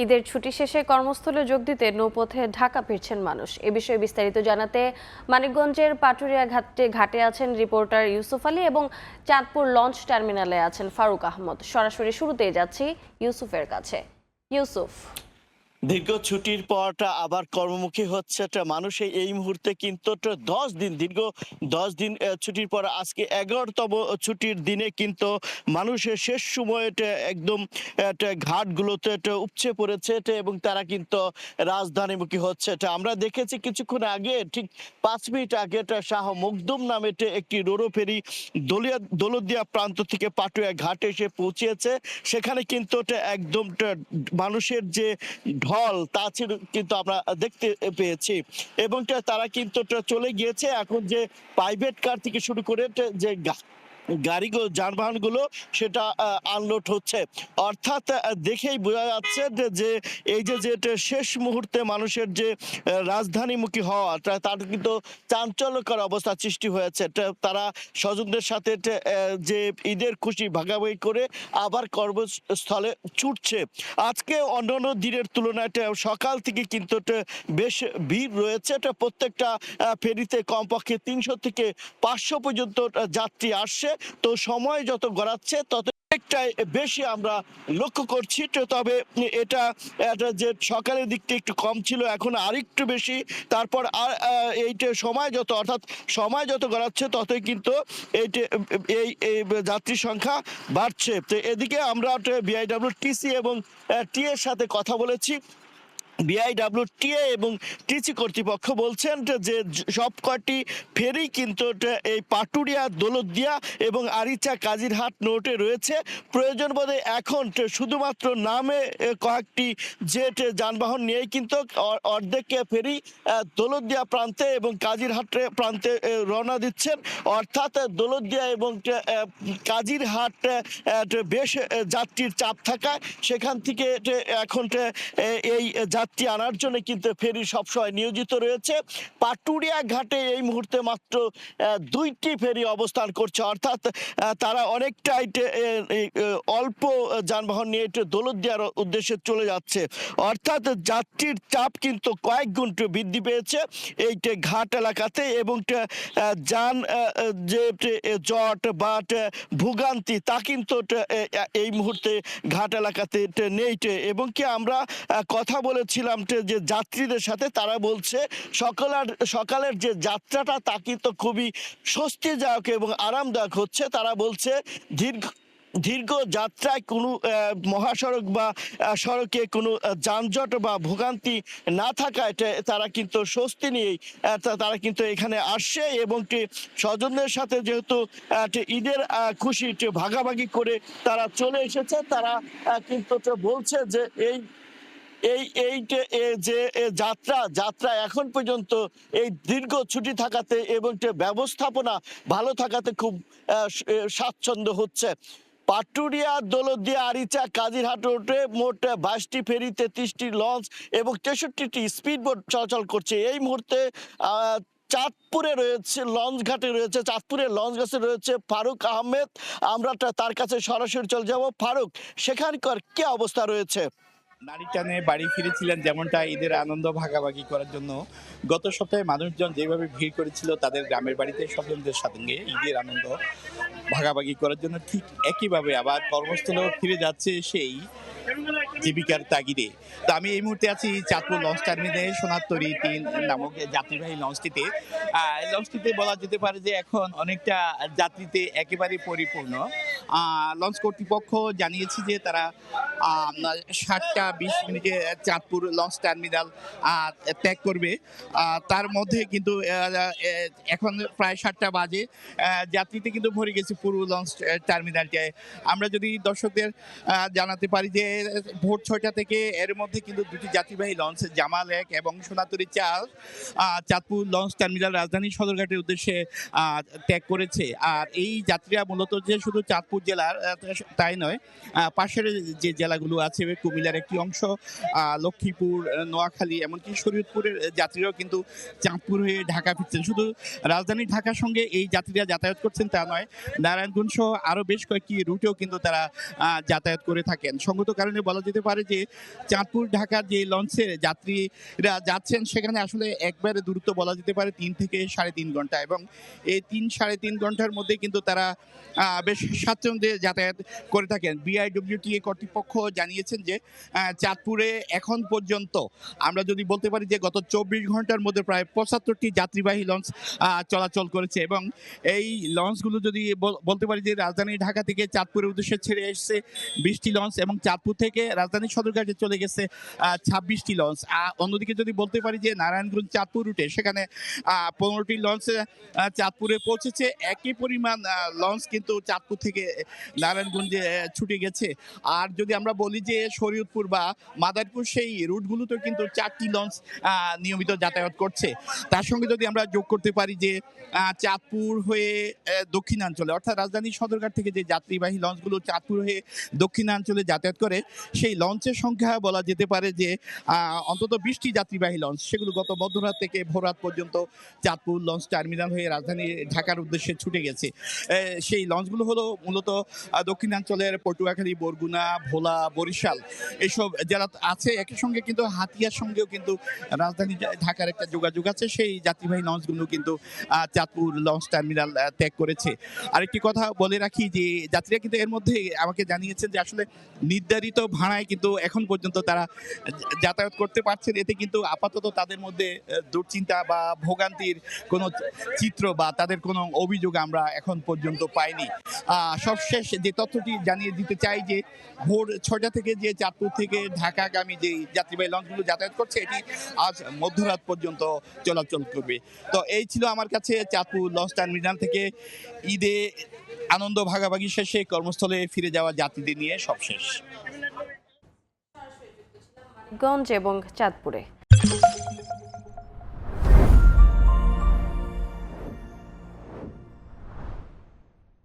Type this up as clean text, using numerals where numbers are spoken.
ঈদের ছুটি শেষে কর্মস্থলে যোগ দিতে নৌপথে ঢাকা ফিরছেন মানুষ। এ বিষয়ে বিস্তারিত জানাতে মানিকগঞ্জের পাটুরিয়া ঘাটে আছেন রিপোর্টার ইউসুফ আলী এবং চাঁদপুর লঞ্চ টার্মিনালে আছেন ফারুক আহমদ। সরাসরি শুরুতেই যাচ্ছি ইউসুফের কাছে। ইউসুফ, দীর্ঘ ছুটির পরটা আবার কর্মমুখী হচ্ছে মানুষ এই মুহূর্তে কিন্তু 10 দিন দীর্ঘ 10 দিন ছুটির পর আজকে 11তম ছুটির দিনে কিন্তু মানুষের শেষ সময়টা একদম ঘাটগুলোতে উপচে পড়েছে এবং তারা কিন্তু রাজধানীমুখী হচ্ছে। আমরা দেখেছি কিছুক্ষণ আগে ঠিক 5 মিনিট আগে শাহ মখদুম নামে একটি রোরো ফেরি দৌলতদিয়া প্রান্ত থেকে পাটুয়া ঘাটে এসে পৌঁছেছে। সেখানে কিন্তু একদম মানুষের যে ঢল তা ছিল কিন্তু আমরা দেখতে পেয়েছি এবং তারা কিন্তু চলে গিয়েছে। এখন যে প্রাইভেট কার থেকে শুরু করে যে গাড়িগুলো যানবাহনগুলো সেটা আনলোড হচ্ছে, অর্থাৎ দেখেই বোঝা যাচ্ছে যে এই যে শেষ মুহূর্তে মানুষের যে রাজধানীমুখী হওয়া তার কিন্তু চাঞ্চল্যকর অবস্থা সৃষ্টি হয়েছে। তারা স্বজনদের সাথে যে ঈদের খুশি ভাগাভাগি করে আবার কর্মস্থলে ছুটছে। আজকে অন্যান্য দিনের তুলনায় সকাল থেকে কিন্তু বেশ ভিড় রয়েছে। প্রত্যেকটা ফেরিতে কমপক্ষে 300 থেকে 500 পর্যন্ত যাত্রী আসছে। তো সময় যত গড়াচ্ছে তত অনেকটাই বেশি আমরা লক্ষ্য করছি। তবে এটা যে সকালের দিকটা একটু কম ছিল, এখন আরেকটু বেশি। তারপর আর এইটা সময় যত গড়াচ্ছে ততই কিন্তু এই যাত্রী সংখ্যা বাড়ছে। তো এদিকে আমরা বিআইডব্লিউটিসি এবং টি এর সাথে কথা বলেছি। বিআইডব্লিউটিএ এবং টিসি কর্তৃপক্ষ বলছেন যে সব কয়টি ফেরি কিন্তু এই পাটুরিয়া দৌলতদিয়া এবং আরিচা কাজিরহাট নোটে রয়েছে। প্রয়োজন বোধে এখন শুধুমাত্র নামে কয়েকটি জেট যানবাহন নিয়েই কিন্তু অর্ধেক ফেরি দৌলতদিয়া প্রান্তে এবং কাজিরহাট প্রান্তে রওনা দিচ্ছেন। অর্থাৎ দৌলতদিয়া এবং কাজিরহাট বেশ যাত্রীর চাপ থাকায় সেখান থেকে এখন এই যাত্রী আনার জন্য কিন্তু ফেরি সবসময় নিয়োজিত রয়েছে। পাটুরিয়া ঘাটে এই মুহূর্তে মাত্র 2টি ফেরি অবস্থান করছে, অর্থাৎ তারা অনেকটাই অল্প যানবাহন নিয়ে দৌলতদিয়ার উদ্দেশ্যে চলে যাচ্ছে। অর্থাৎ যাত্রীর চাপ কিন্তু কয়েক গুণ বৃদ্ধি পেয়েছে এই ঘাট এলাকাতে এবং যান যে জট বা ভোগান্তি তা কিন্তু এই মুহূর্তে ঘাট এলাকাতে নেই। এবং কি আমরা কথা বলেছিলাম যে যাত্রীদের সাথে, তারা বলছে সকালের যে যাত্রাটা তা কিন্তু খুবই স্বস্তিদায়ক এবং আরামদায়ক হচ্ছে। তারা বলছে দীর্ঘ যাত্রায় কোনো মহাসড়ক বা সড়কে কোনো যানজট বা ভোগান্তি না থাকায় তারা কিন্তু স্বস্তি নিয়েই তারা কিন্তু এখানে আসছে এবং স্বজনদের সাথে যেহেতু ঈদের খুশি ভাগাভাগি করে তারা চলে এসেছে। তারা কিন্তু বলছে যে এই যে যাত্রা এখন পর্যন্ত এই দীর্ঘ ছুটি থাকাতে এবং ব্যবস্থাপনা ভালো থাকাতে খুব স্বাচ্ছন্দ্য হচ্ছে। পাটুরিয়া দৌলতদিয়া আরিচা কাজিরহাট রোডে মোট 22টি ফেরি, 33টি লঞ্চ এবং 63টি স্পিড বোট চলাচল করছে। এই মুহূর্তে চাঁদপুরে রয়েছে চাঁদপুরের লঞ্চ ঘাটে রয়েছে ফারুক আহমেদ। আমরা তার কাছে সরাসরি চলে যাব। ফারুক, সেখানকার কি অবস্থা রয়েছে? নারী টানে বাড়ি ফিরেছিলেন, যেমনটা ঈদের আনন্দ ভাগাভাগি করার জন্য গত সপ্তাহে মানুষজন যেভাবে ভিড় করেছিল তাদের গ্রামের বাড়িতে স্বজনদের সঙ্গে ঈদের আনন্দ ভাগাভাগি করার জন্য, ঠিক একইভাবে আবার কর্মস্থলেও ফিরে যাচ্ছে সেই জীবিকার তাগিদে। তো আমি এই মুহূর্তে আছি চাঁদপুর লঞ্চ টার্মিনালে সোনারতরী 3 নামক যাত্রীবাহী লঞ্চটিতে। লঞ্চটিতে বলা যেতে পারে যে এখন অনেকটা যাত্রীতে একেবারে পরিপূর্ণ। লঞ্চ কর্তৃপক্ষ জানিয়েছে যে তারা 7টা 20 মিনিটে চাঁদপুর লঞ্চ টার্মিনাল ত্যাগ করবে। তার মধ্যে কিন্তু এখন প্রায় 7টা বাজে, যাত্রীতে কিন্তু ভরে গেছে পুরো লঞ্চ টার্মিনালটায়। আমরা যদি দর্শকদের জানাতে পারি যে ভোর 6টা থেকে এর মধ্যে কিন্তু 2টি যাত্রীবাহী লঞ্চ জামাল 1 এবং সোনাতরী 4 চাঁদপুর লঞ্চ টার্মিনাল রাজধানী সদরঘাটের উদ্দেশ্যে ত্যাগ করেছে। আর এই যাত্রীরা মূলত যে শুধু চাঁদপুর চাঁদপুর জেলার তাই নয়, পাশের যে জেলাগুলো আছে কুমিল্লার একটি অংশ, লক্ষ্মীপুর, নোয়াখালী, এমনকি শরীয়তপুরের যাত্রীরাও কিন্তু চাঁদপুর হয়ে ঢাকা ফিরছেন। শুধু রাজধানী ঢাকার সঙ্গে এই যাত্রীরা যাতায়াত করছেন তা নয়, নারায়ণগঞ্জ সহ আরও বেশ কয়েকটি রুটেও কিন্তু তারা যাতায়াত করে থাকেন। সঙ্গত কারণে বলা যেতে পারে যে চাঁদপুর ঢাকার যে লঞ্চে যাত্রীরা যাচ্ছেন সেখানে আসলে একবারে দূরত্ব বলা যেতে পারে 3 থেকে 3.5 ঘন্টা, এবং এই 3-3.5 ঘন্টার মধ্যে কিন্তু তারা বেশ স্বাচ্ছন্দ্যে যাতায়াত করে থাকেন। বিআইডব্লিউটিএ কর্তৃপক্ষ জানিয়েছেন যে চাঁদপুরে এখন পর্যন্ত আমরা যদি বলতে পারি যে গত 24 ঘন্টার মধ্যে প্রায় 75টি যাত্রীবাহী লঞ্চ চলাচল করেছে, এবং এই লঞ্চগুলো যদি বলতে পারি যে রাজধানী ঢাকা থেকে চাঁদপুরের উদ্দেশ্যে ছেড়ে এসেছে 20টি লঞ্চ, এবং চাঁদপুর থেকে রাজধানী সদরঘাটে চলে গেছে 26টি লঞ্চ। অন্যদিকে যদি বলতে পারি যে নারায়ণগঞ্জ চাঁদপুর রুটে সেখানে 15টি লঞ্চ চাঁদপুরে পৌঁছেছে। একই পরিমাণ লঞ্চ কিন্তু চাঁদপুর থেকে নারায়ণগঞ্জে ছুটে গেছে। আর যদি আমরা বলি যে শরীয়তপুর বা মাদারীপুর সেই রুটগুলোতে কিন্তু 4টি লঞ্চ নিয়মিত যাতায়াত করছে। তার সঙ্গে যদি আমরা যোগ করতে পারি যে চাঁদপুর হয়ে দক্ষিণাঞ্চলে, অর্থাৎ রাজধানী সদরঘাট থেকে যে যাত্রীবাহী লঞ্চগুলো চাঁদপুর হয়ে দক্ষিণাঞ্চলে যাতায়াত করে, সেই লঞ্চের সংখ্যা বলা যেতে পারে যে অন্তত 20টি যাত্রীবাহী লঞ্চ, সেগুলো গত মধ্যরাত থেকে ভোররাত পর্যন্ত চাঁদপুর লঞ্চ টার্মিনাল হয়ে রাজধানী ঢাকার উদ্দেশ্যে ছুটে গেছে। সেই লঞ্চগুলো হলো মূলত দক্ষিণাঞ্চলের পটুয়াখালী, বরগুনা, ভোলা, বরিশাল এইসব জেলা আছে। একই সঙ্গে কিন্তু হাতিয়ার সঙ্গেও কিন্তু রাজধানী ঢাকার একটা যোগাযোগ আছে। সেই যাত্রীবাহী লঞ্চগুলো কিন্তু চাঁদপুর লঞ্চ টার্মিনাল ত্যাগ করেছে। আরেকটি কথা বলে রাখি যে যাত্রীরা কিন্তু এর মধ্যে আমাকে জানিয়েছেন যে আসলে নির্ধারিত ভাড়ায় কিন্তু এখন পর্যন্ত তারা যাতায়াত করতে পারছেন। এতে কিন্তু আপাতত তাদের মধ্যে দুশ্চিন্তা বা ভোগান্তির কোনো চিত্র বা তাদের কোনো অভিযোগ আমরা এখন পর্যন্ত পাইনি। সবশেষ যে তথ্যটি জানিয়ে দিতে চাই যে ভোর 6টা থেকে যে চাঁদপুর থেকে ঢাকাগামী যে যাত্রীবাহী লঞ্চগুলো যাতায়াত করছে, এটি আজ মধ্যরাত পর্যন্ত চলাচল করবে। তো এই ছিল আমার কাছে চাঁদপুর লঞ্চ টার্মিনাল থেকে ঈদে আনন্দ ভাগাভাগি শেষে কর্মস্থলে ফিরে যাওয়া যাত্রীদের নিয়ে সবশেষ। গঞ্জ এবং চাঁদপুরে